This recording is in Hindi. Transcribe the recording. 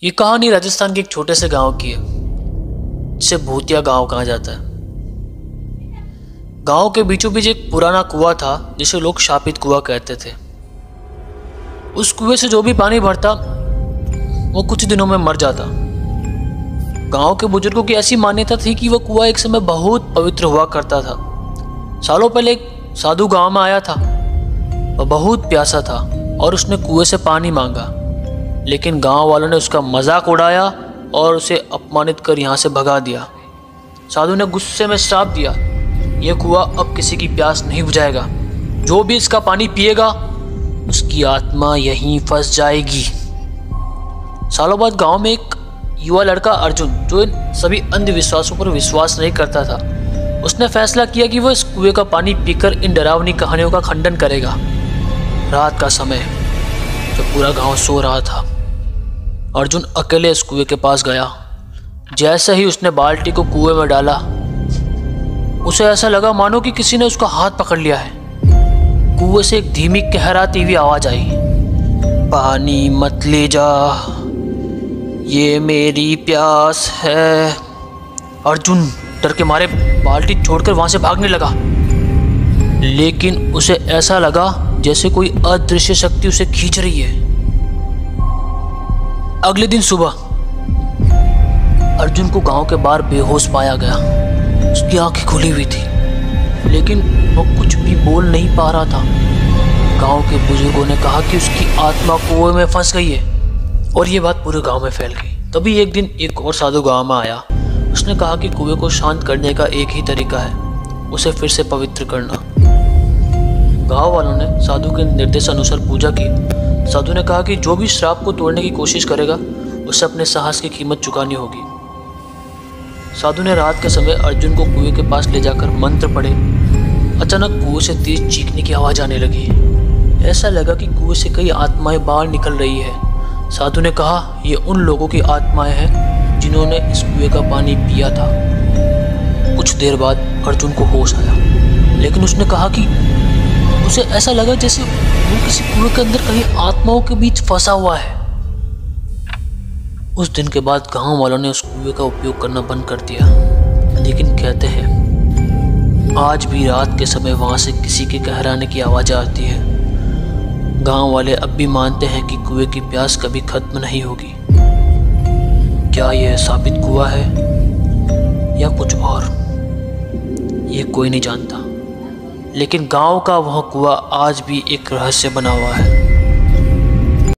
ये कहानी राजस्थान के एक छोटे से गांव की है जिसे भूतिया गांव कहा जाता है। गांव के बीचों बीच एक पुराना कुआं था जिसे लोग शापित कुआं कहते थे। उस कुएं से जो भी पानी भरता वो कुछ दिनों में मर जाता। गांव के बुजुर्गों की ऐसी मान्यता थी कि वह कुआं एक समय बहुत पवित्र हुआ करता था। सालों पहले एक साधु गांव में आया था। वह बहुत प्यासा था और उसने कुएं से पानी मांगा, लेकिन गांव वालों ने उसका मजाक उड़ाया और उसे अपमानित कर यहाँ से भगा दिया। साधु ने गुस्से में श्राप दिया, यह कुआं अब किसी की प्यास नहीं बुझाएगा। जो भी इसका पानी पिएगा उसकी आत्मा यहीं फंस जाएगी। सालों बाद गांव में एक युवा लड़का अर्जुन, जो इन सभी अंधविश्वासों पर विश्वास नहीं करता था, उसने फैसला किया कि वह इस कुएं का पानी पीकर इन डरावनी कहानियों का खंडन करेगा। रात का समय जब पूरा गांव सो रहा था, अर्जुन अकेले इस कुएं के पास गया। जैसे ही उसने बाल्टी को कुएं में डाला, उसे ऐसा लगा मानो कि किसी ने उसका हाथ पकड़ लिया है। कुएं से एक धीमी कहराती हुई आवाज आई, पानी मत ले जा, ये मेरी प्यास है। अर्जुन डर के मारे बाल्टी छोड़कर वहां से भागने लगा, लेकिन उसे ऐसा लगा जैसे कोई अदृश्य शक्ति उसे खींच रही है। अगले दिन सुबह अर्जुन को गांव के बाहर बेहोश पाया गया। उसकी आंखें खुली हुई थी, लेकिन वो कुछ भी बोल नहीं पा रहा था। गांव के बुजुर्गों ने कहा कि उसकी आत्मा कुएं में फंस गई है और ये बात पूरे गांव में फैल गई। तभी एक दिन एक और साधु गांव में आया। उसने कहा कि कुएं को शांत करने का एक ही तरीका है, उसे फिर से पवित्र करना। गांव वालों ने साधु के निर्देशानुसार पूजा की। साधु ने कहा कि जो भी श्राप को तोड़ने की कोशिश करेगा उसे अपने साहस की कीमत चुकानी होगी। साधु ने रात के समय अर्जुन को कुएं के पास ले जाकर मंत्र पढ़े। अचानक कुएं से तेज चीखने की आवाज आने लगी। ऐसा लगा कि कुएं से कई आत्माएं बाहर निकल रही है। साधु ने कहा, ये उन लोगों की आत्माएं हैं जिन्होंने इस कुएं का पानी पिया था। कुछ देर बाद अर्जुन को होश आया, लेकिन उसने कहा कि उसे ऐसा लगा जैसे वो किसी कुएं के अंदर कहीं आत्माओं के बीच फंसा हुआ है। उस दिन के बाद गांव वालों ने उस कुएं का उपयोग करना बंद कर दिया, लेकिन कहते हैं आज भी रात के समय वहां से किसी के कहराने की आवाज आती है। गांव वाले अब भी मानते हैं कि कुएं की प्यास कभी खत्म नहीं होगी। क्या यह साबित कुआं है या कुछ और, ये कोई नहीं जानता, लेकिन गांव का वह कुआं आज भी एक रहस्य बना हुआ है।